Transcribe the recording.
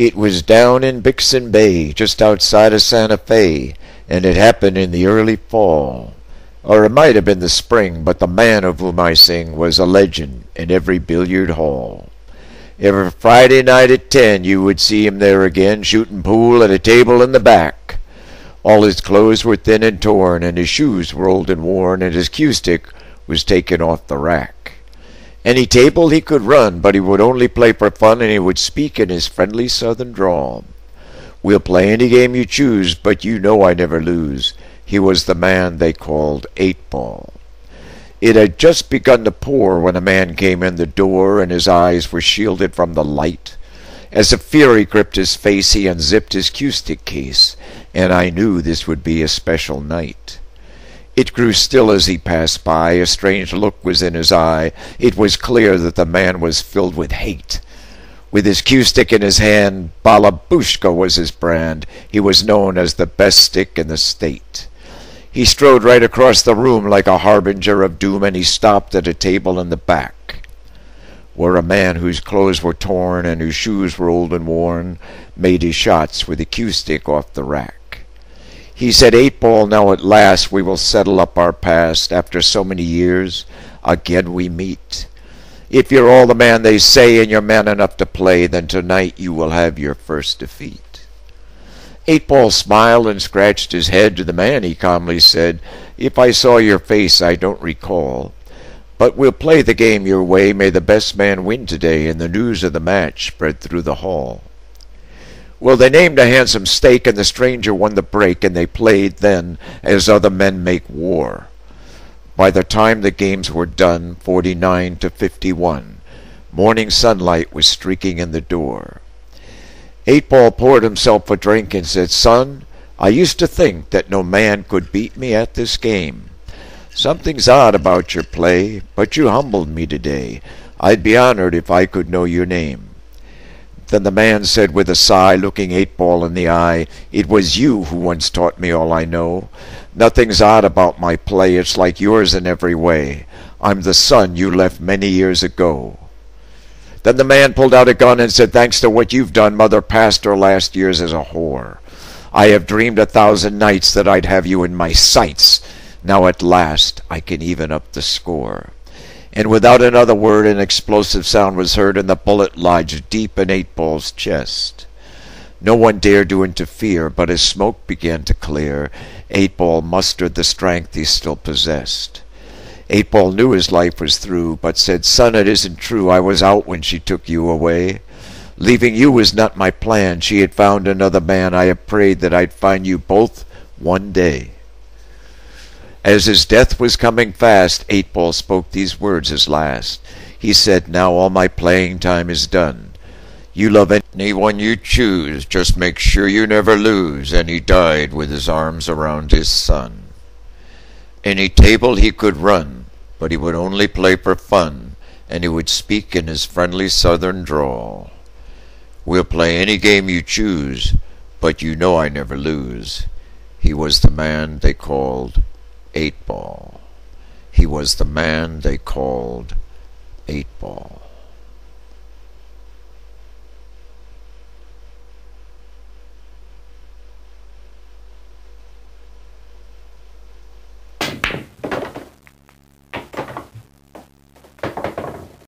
It was down in Bixson Bay, just outside of Santa Fe, and it happened in the early fall. Or it might have been the spring, but the man of whom I sing was a legend in every billiard hall. Every Friday night at 10 you would see him there again, shooting pool at a table in the back. All his clothes were thin and torn, and his shoes were old and worn, and his cue stick was taken off the rack. Any table he could run, but he would only play for fun, and he would speak in his friendly southern drawl. We'll play any game you choose, but you know I never lose. He was the man they called 8-Ball. It had just begun to pour when a man came in the door, and his eyes were shielded from the light. As a fury gripped his face, he unzipped his cue-stick case, and I knew this would be a special night. It grew still as he passed by. A strange look was in his eye. It was clear that the man was filled with hate. With his cue-stick in his hand, Balabushka was his brand. He was known as the best stick in the state. He strode right across the room like a harbinger of doom, and he stopped at a table in the back, where a man whose clothes were torn and whose shoes were old and worn made his shots with a cue-stick off the rack. He said, 8-Ball, now at last we will settle up our past. After so many years, again we meet. If you're all the man they say and you're man enough to play, then tonight you will have your first defeat. 8-Ball smiled and scratched his head. To the man he calmly said, if I saw your face I don't recall. But we'll play the game your way. May the best man win today. And the news of the match spread through the hall. Well, they named a handsome stake, and the stranger won the break, and they played then as other men make war. By the time the games were done, 49-51, morning sunlight was streaking in the door. 8-Ball poured himself a drink and said, son, I used to think that no man could beat me at this game. Something's odd about your play, but you humbled me today. I'd be honored if I could know your name. Then the man said with a sigh, looking 8-Ball in the eye, it was you who once taught me all I know. Nothing's odd about my play, it's like yours in every way. I'm the son you left many years ago. Then the man pulled out a gun and said, thanks to what you've done, mother passed her last years as a whore. I have dreamed 1,000 nights that I'd have you in my sights. Now at last I can even up the score. And without another word an explosive sound was heard, and the bullet lodged deep in 8-Ball's chest. No one dared to interfere, but as smoke began to clear, 8-Ball mustered the strength he still possessed. 8-Ball knew his life was through, but said, son, it isn't true. I was out when she took you away. Leaving you was not my plan. She had found another man. I have prayed that I'd find you both one day. As his death was coming fast, 8-Ball spoke these words his last. He said, now all my playing time is done. You love anyone you choose, just make sure you never lose. And he died with his arms around his son. Any table he could run, but he would only play for fun, and he would speak in his friendly southern drawl. We'll play any game you choose, but you know I never lose. He was the man they called 8-Ball. He was the man they called 8-Ball.